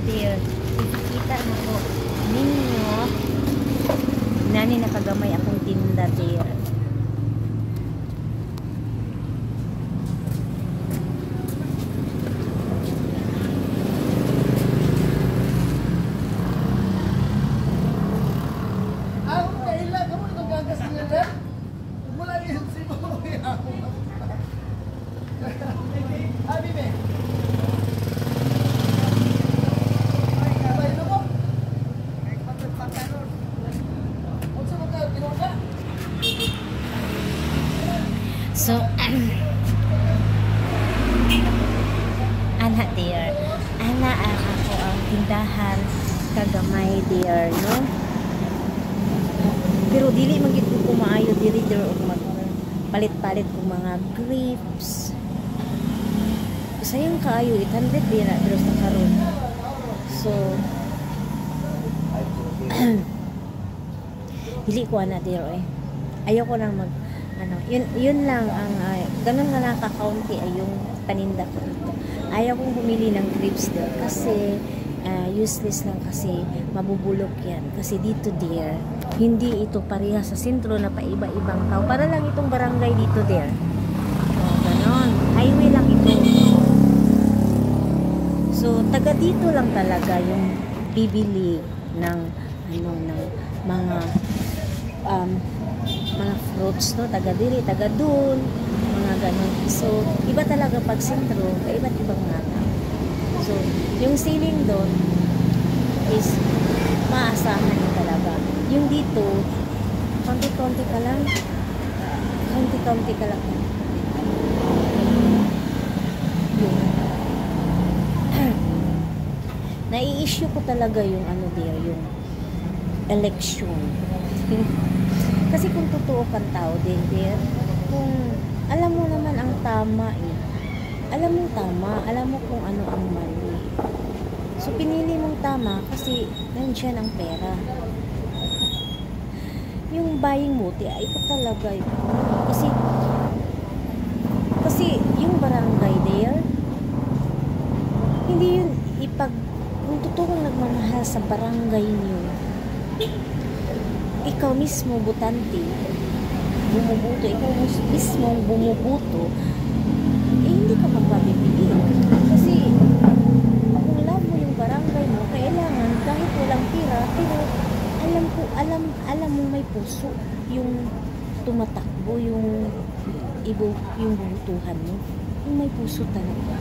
dear. Kita mo po ninyo. Nani nakagamay akong tinda dear. So, ana dear, ana ako ang tindahan kagamay dear, no? Pero dili magid ko kumaayo diri dear og palit-palit ko mga grapes. Sayang kaayo 800 din na pero sa karon. So, dili ko ana dear eh. Ayaw ko nang mag yun lang ang ganun nga nakaka-county ay yung paninda ko dito. Ayaw kong bumili ng grapes dear kasi useless lang kasi mabubulok yan. Kasi dito dear, hindi ito pareha sa sentro na paiba-ibang tao. Para lang itong barangay dito dear. Ganon. Highway lang ito. So, taga dito lang talaga yung bibili ng ng mga fruits, no? Taga diri, taga dun, mga ganun. So, iba talaga pag sentro, iba't ibang mga tao. So, yung ceiling doon is maasahan na talaga. Yung dito, konti-konti ka lang. Konti-konti ka lang. Nai-issue ko talaga yung ano dear, yung election. Kasi kung totoo kang tao din dear, kung alam mo naman ang tama eh. Alam mo tama, alam mo kung ano ang mali. So pinili mong tama kasi nandiyan ang pera. Yung buying motive, ito talaga ito. Kasi yung barangay there, hindi yun kung totoong nagmamahal sa barangay niyo, ikaw mismo butante, bumubuto, ikaw mismo bumubuto, eh hindi ka magpapipili. Kasi kung love mo yung barangay mo, kailangan kahit walang pira, pero alam mo may puso yung tumatakbo, yung bubutuhan mo, yung may puso talaga.